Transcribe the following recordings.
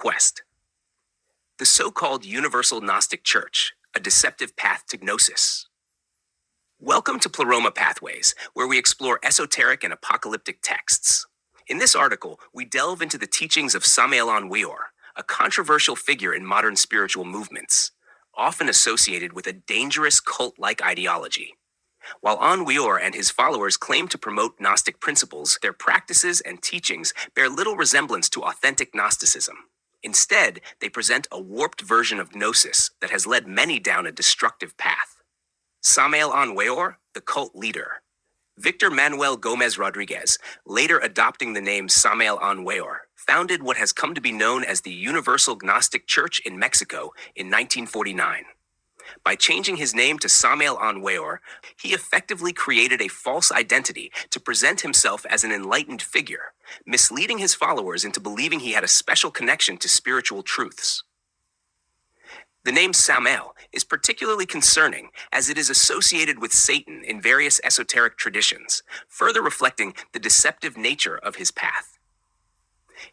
quest. The so-called Universal Gnostic Church, a deceptive path to Gnosis. Welcome to Pleroma Pathways, where we explore esoteric and apocalyptic texts. In this article, we delve into the teachings of Samael Aun Weor, a controversial figure in modern spiritual movements, often associated with a dangerous cult-like ideology. While Aun Weor and his followers claim to promote Gnostic principles, their practices and teachings bear little resemblance to authentic Gnosticism. Instead, they present a warped version of Gnosis that has led many down a destructive path. Samael Aun Weor, the cult leader. Victor Manuel Gomez Rodriguez, later adopting the name Samael Aun Weor, founded what has come to be known as the Universal Gnostic Church in Mexico in 1949. By changing his name to Samael Aun Weor, he effectively created a false identity to present himself as an enlightened figure, misleading his followers into believing he had a special connection to spiritual truths. The name Samael is particularly concerning as it is associated with Satan in various esoteric traditions, further reflecting the deceptive nature of his path.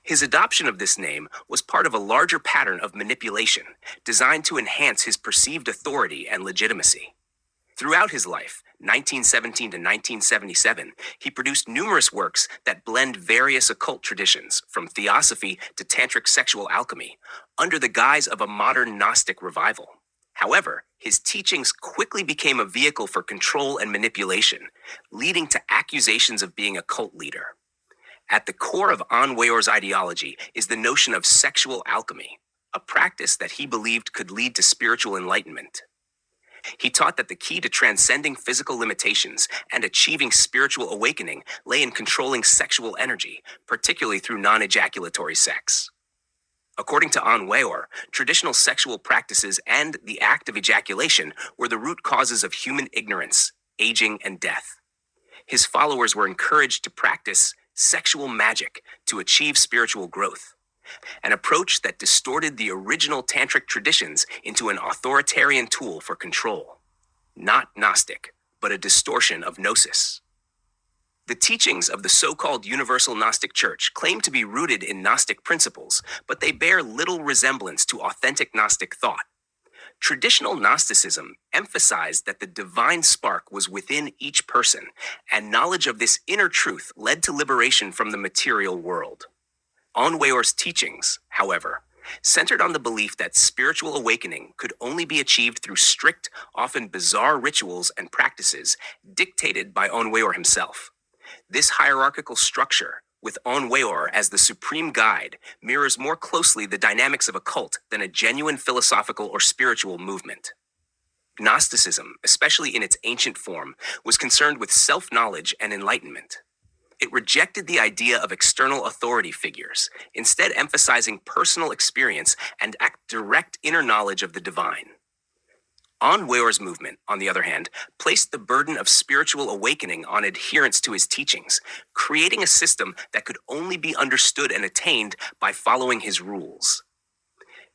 His adoption of this name was part of a larger pattern of manipulation designed to enhance his perceived authority and legitimacy. Throughout his life, 1917 to 1977, he produced numerous works that blend various occult traditions, from theosophy to tantric sexual alchemy, under the guise of a modern Gnostic revival. However, his teachings quickly became a vehicle for control and manipulation, leading to accusations of being a cult leader. At the core of Aun Weor's ideology is the notion of sexual alchemy, a practice that he believed could lead to spiritual enlightenment. He taught that the key to transcending physical limitations and achieving spiritual awakening lay in controlling sexual energy, particularly through non-ejaculatory sex. According to Aun Weor, traditional sexual practices and the act of ejaculation were the root causes of human ignorance, aging, and death. His followers were encouraged to practice sexual magic to achieve spiritual growth, an approach that distorted the original tantric traditions into an authoritarian tool for control. Not Gnostic, but a distortion of Gnosis. The teachings of the so-called Universal Gnostic Church claim to be rooted in Gnostic principles, but they bear little resemblance to authentic Gnostic thought. Traditional Gnosticism emphasized that the divine spark was within each person, and knowledge of this inner truth led to liberation from the material world. Aun Weor's teachings, however, centered on the belief that spiritual awakening could only be achieved through strict, often bizarre rituals and practices dictated by Aun Weor himself. This hierarchical structure, with Aun Weor as the supreme guide, mirrors more closely the dynamics of a cult than a genuine philosophical or spiritual movement. Gnosticism, especially in its ancient form, was concerned with self-knowledge and enlightenment. It rejected the idea of external authority figures, instead emphasizing personal experience and direct inner knowledge of the divine. Aun Weor's movement, on the other hand, placed the burden of spiritual awakening on adherents to his teachings, creating a system that could only be understood and attained by following his rules.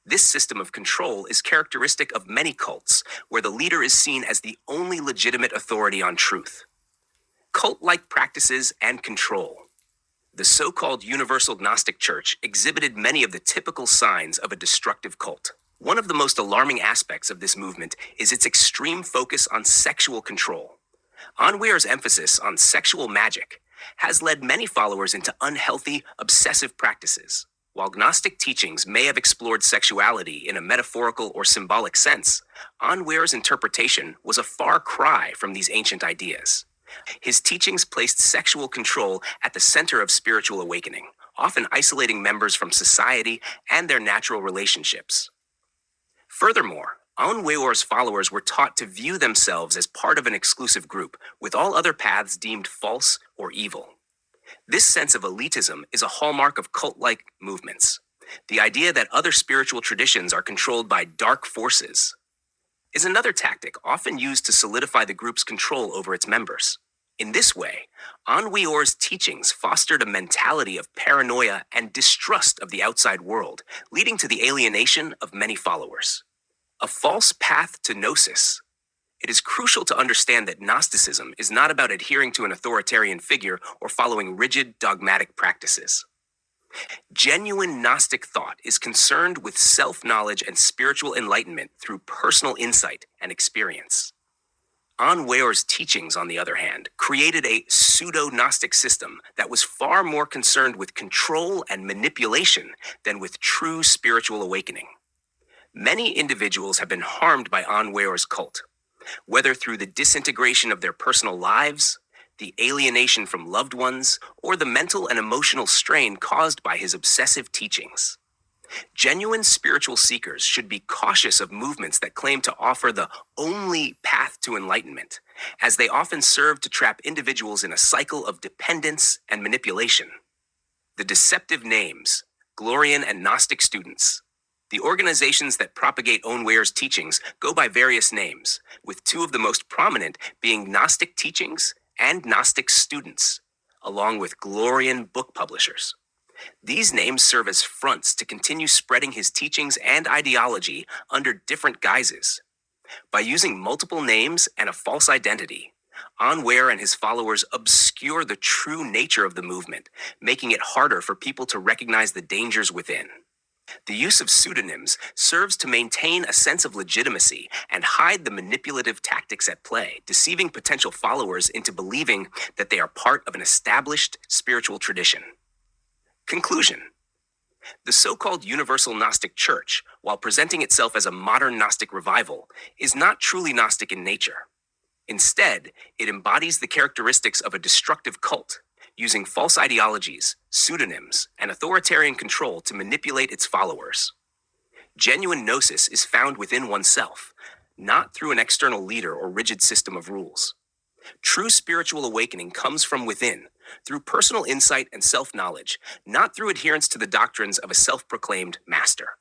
This system of control is characteristic of many cults, where the leader is seen as the only legitimate authority on truth. Cult-like practices and control. The so-called Universal Gnostic Church exhibited many of the typical signs of a destructive cult. One of the most alarming aspects of this movement is its extreme focus on sexual control. Aun Weor's emphasis on sexual magic has led many followers into unhealthy, obsessive practices. While Gnostic teachings may have explored sexuality in a metaphorical or symbolic sense, Aun Weor's interpretation was a far cry from these ancient ideas. His teachings placed sexual control at the center of spiritual awakening, often isolating members from society and their natural relationships. Furthermore, Aun Weor's followers were taught to view themselves as part of an exclusive group, with all other paths deemed false or evil. This sense of elitism is a hallmark of cult-like movements. The idea that other spiritual traditions are controlled by dark forces is another tactic often used to solidify the group's control over its members. In this way, Aun Weor's teachings fostered a mentality of paranoia and distrust of the outside world, leading to the alienation of many followers. A false path to Gnosis. It is crucial to understand that Gnosticism is not about adhering to an authoritarian figure or following rigid, dogmatic practices. Genuine Gnostic thought is concerned with self-knowledge and spiritual enlightenment through personal insight and experience. Aun Weor's teachings, on the other hand, created a pseudo-Gnostic system that was far more concerned with control and manipulation than with true spiritual awakening. Many individuals have been harmed by Aun Weor's cult, whether through the disintegration of their personal lives, the alienation from loved ones, or the mental and emotional strain caused by his obsessive teachings. Genuine spiritual seekers should be cautious of movements that claim to offer the only path to enlightenment, as they often serve to trap individuals in a cycle of dependence and manipulation. The deceptive names, Glorian and Gnostic students. The organizations that propagate Aun Weor's teachings go by various names, with two of the most prominent being Gnostic Teachings and Gnostic Students, along with Glorian book publishers. These names serve as fronts to continue spreading his teachings and ideology under different guises. By using multiple names and a false identity, Aun Weor and his followers obscure the true nature of the movement, making it harder for people to recognize the dangers within. The use of pseudonyms serves to maintain a sense of legitimacy and hide the manipulative tactics at play, deceiving potential followers into believing that they are part of an established spiritual tradition. Conclusion. The so-called Universal Gnostic Church, while presenting itself as a modern Gnostic revival, is not truly Gnostic in nature. Instead, it embodies the characteristics of a destructive cult, using false ideologies, pseudonyms, and authoritarian control to manipulate its followers. Genuine gnosis is found within oneself, not through an external leader or rigid system of rules. True spiritual awakening comes from within, through personal insight and self-knowledge, not through adherence to the doctrines of a self-proclaimed master.